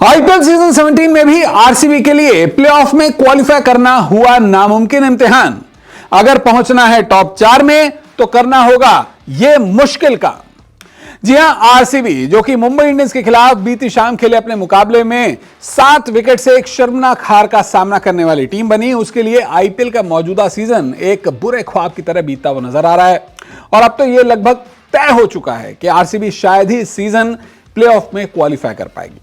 IPL season 17 में भी RCB के लिए प्लेऑफ में क्वालिफाई करना हुआ नामुमकिन इम्तिहान। अगर पहुंचना है टॉप 4 में तो करना होगा यह मुश्किल काम। जी हां, आरसीबी जो कि मुंबई इंडियंस के खिलाफ बीती शाम खेले अपने मुकाबले में 7 विकेट से एक शर्मनाक हार का सामना करने वाली टीम बनी, उसके लिए आईपीएल का मौजूदा सीजन एक बुरे ख्वाब की तरह बीतता हुआ नजर आ रहा है। और अब तो यह लगभग तय हो चुका है कि आरसीबी शायद ही इस सीजन प्लेऑफ में क्वालिफाई कर पाएगी।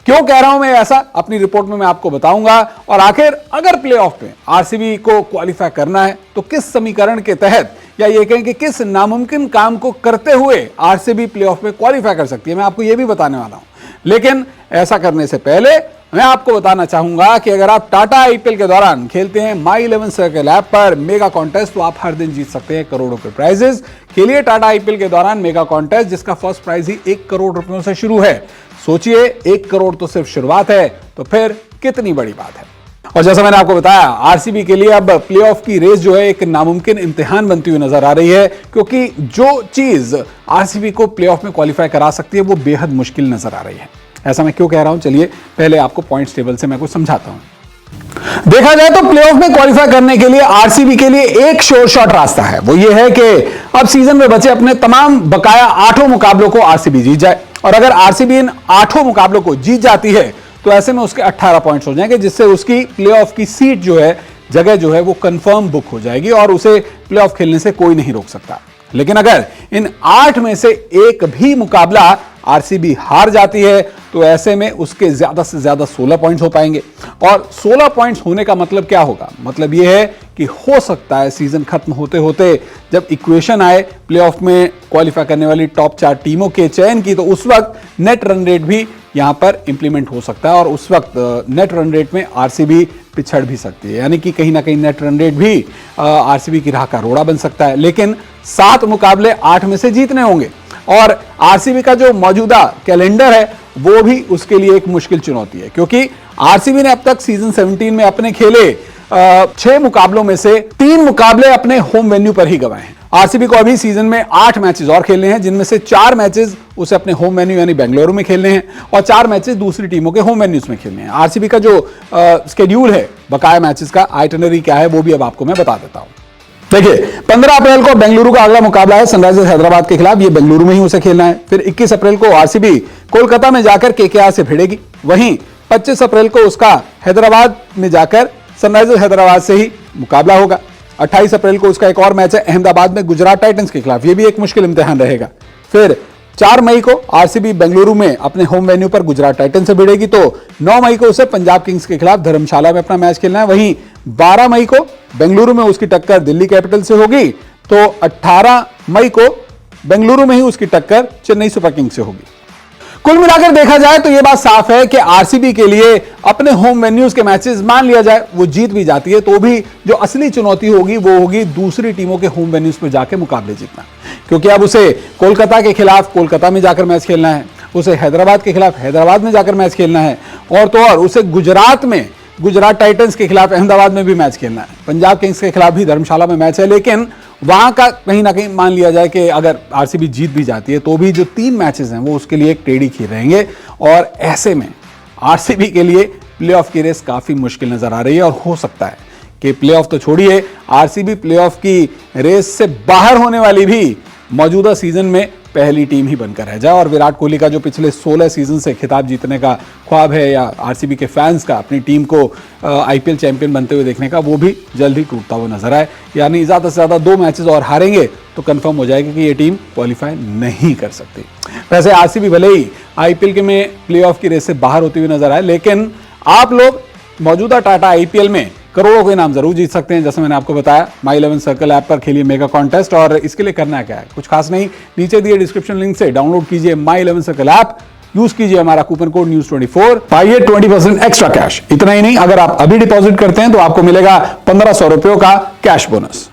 क्यों कह रहा हूं मैं ऐसा, अपनी रिपोर्ट में मैं आपको बताऊंगा। और आखिर अगर प्लेऑफ में आरसीबी को क्वालिफाई करना है तो किस समीकरण के तहत, या ये कहें कि किस नामुमकिन काम को करते हुए आरसीबी प्लेऑफ में क्वालिफाई कर सकती है, मैं आपको यह भी बताने वाला हूं। लेकिन ऐसा करने से पहले मैं आपको बताना चाहूंगा कि अगर आप टाटा आईपीएल के दौरान खेलते हैं माई 11 सर्कल ऐप पर मेगा कॉन्टेस्ट, तो आप हर दिन जीत सकते हैं करोड़ों के प्राइजेस। खेलिए टाटा आईपीएल के दौरान मेगा कॉन्टेस्ट, जिसका फर्स्ट प्राइज ही 1 करोड़ रुपयों से शुरू है। सोचिए, 1 करोड़ तो सिर्फ शुरुआत है, तो फिर कितनी बड़ी बात है। और जैसा मैंने आपको बताया, आरसीबी के लिए अब प्लेऑफ की रेस जो है एक नामुमकिन इम्तिहान बनती हुई नजर आ रही है, क्योंकि जो चीज आरसीबी को प्लेऑफ में क्वालिफाई करा सकती है वो बेहद मुश्किल नजर आ रही है। ऐसा मैं क्यों कह रहा हूं, चलिए पहले आपको पॉइंट्स टेबल से मैं कुछ समझाता हूं। देखा जाए तो प्लेऑफ में क्वालिफाई करने के लिए आरसीबी के लिए एक श्योर शॉट रास्ता है। वो ये है कि अब सीजन में बचे अपने तमाम बकाया 8 मुकाबलों को आरसीबी जीत जाए। और अगर आरसीबी इन 8 मुकाबलों को जीत जाती है तो ऐसे में उसके 18 पॉइंट्स हो जाएंगे, जिससे उसकी प्लेऑफ की सीट जो है, जगह जो है वो कंफर्म बुक हो जाएगी और उसे प्लेऑफ खेलने से कोई नहीं रोक सकता। लेकिन अगर इन 8 में से एक भी मुकाबला आरसीबी हार जाती है तो ऐसे में उसके ज्यादा से ज्यादा 16 पॉइंट्स हो पाएंगे। और 16 पॉइंट्स होने का मतलब क्या होगा, मतलब यह है कि हो सकता है सीजन खत्म होते होते जब इक्वेशन आए प्लेऑफ में क्वालिफाई करने वाली टॉप 4 टीमों के चयन की, तो उस वक्त नेट रन रेट भी यहां पर इंप्लीमेंट हो सकता है और उस वक्त नेट रन रेट में आरसीबी पिछड़ भी सकती है। यानी कि कहीं ना कहीं नेट रन रेट भी आरसीबी की राह का रोड़ा बन सकता है। लेकिन 7 मुकाबले 8 में से जीतने होंगे और आरसीबी का जो मौजूदा कैलेंडर है वो भी उसके लिए एक मुश्किल चुनौती है, क्योंकि आरसीबी ने अब तक सीजन 17 में अपने खेले 6 मुकाबलों में से 3 मुकाबले अपने होम वेन्यू पर ही गंवाए हैं। आरसीबी को अभी सीजन में 8 मैचेस और खेलने हैं, जिनमें से 4 मैचेस उसे अपने होम वेन्यू यानी बेंगलुरु में खेलने हैं और 4 मैचेस दूसरी टीमों के होम वेन्यूज में खेलने हैं। आरसीबी का जो स्केड्यूल है बकाया मैचेस का, आइटनरी क्या है, वो भी अब आपको मैं बता देता हूं। देखिए, 15 अप्रैल को बेंगलुरु का अगला मुकाबला है सनराइजर्स हैदराबाद के खिलाफ, ये बेंगलुरु में ही उसे खेलना है। फिर 21 अप्रैल को आरसीबी कोलकाता में जाकर केकेआर से भिड़ेगी। वहीं 25 अप्रैल को उसका हैदराबाद में जाकर सनराइजर्स हैदराबाद से ही मुकाबला होगा। 28 अप्रैल को उसका एक और मैच है अहमदाबाद में गुजरात टाइटंस के खिलाफ, यह भी एक मुश्किल इम्तिहान रहेगा। फिर 4 मई को आरसीबी बेंगलुरु में अपने होम वेन्यू पर गुजरात टाइटंस से भिड़ेगी, तो 9 मई को उसे पंजाब किंग्स के खिलाफ धर्मशाला में अपना मैच खेलना है। वहीं 12 मई को बेंगलुरु में उसकी टक्कर दिल्ली कैपिटल से होगी, तो 18 मई को बेंगलुरु में ही उसकी टक्कर चेन्नई सुपर किंग्स से होगी। कुल मिलाकर देखा जाए तो यह बात साफ है कि आरसीबी के लिए अपने होम वेन्यूज के मैचेस, मान लिया जाए वो जीत भी जाती है, तो भी जो असली चुनौती होगी वो होगी दूसरी टीमों के होम वेन्यूज पर जाकर मुकाबले जीतना। क्योंकि अब उसे कोलकाता के खिलाफ कोलकाता में जाकर मैच खेलना है, उसे हैदराबाद के खिलाफ हैदराबाद में जाकर मैच खेलना है, और तो और उसे गुजरात में गुजरात टाइटंस के खिलाफ अहमदाबाद में भी मैच खेलना है। पंजाब किंग्स के खिलाफ भी धर्मशाला में मैच है, लेकिन वहां का कहीं ना कहीं मान लिया जाए कि अगर आरसीबी जीत भी जाती है तो भी जो 3 मैचेस हैं वो उसके लिए एक टेढ़ी खीर रहेंगे। और ऐसे में आरसीबी के लिए प्लेऑफ की रेस काफी मुश्किल नजर आ रही है और हो सकता है कि प्लेऑफ तो छोड़िए, आरसीबी प्लेऑफ की रेस से बाहर होने वाली भी मौजूदा सीजन में पहली टीम ही बनकर रह जाए। और विराट कोहली का जो पिछले 16 सीजन से खिताब जीतने का ख्वाब है, या आरसीबी के फैंस का अपनी टीम को आईपीएल चैंपियन बनते हुए देखने का, वो भी जल्द ही टूटता हुआ नजर आए। यानी ज्यादा से ज्यादा 2 मैचेस और हारेंगे तो कंफर्म हो जाएगा कि ये टीम क्वालिफाई नहीं कर सकती। वैसे आरसीबी भले ही आईपीएल के में प्लेऑफ की रेस से बाहर होती हुई नजर आए, लेकिन आप लोग मौजूदा टाटा आईपीएल में करोड़ों के इनाम जरूर जीत सकते हैं। जैसे मैंने आपको बताया, माई 11 सर्कल ऐप पर खेलिए मेगा कॉन्टेस्ट, और इसके लिए करना क्या है, कुछ खास नहीं, नीचे दिए डिस्क्रिप्शन लिंक से डाउनलोड कीजिए माई 11 सर्कल ऐप, यूज कीजिए हमारा कूपन कोड News24, पाइए 20% एक्स्ट्रा कैश। इतना ही नहीं, अगर आप अभी डिपॉजिट करते हैं तो आपको मिलेगा 1500 रुपयों का कैश बोनस।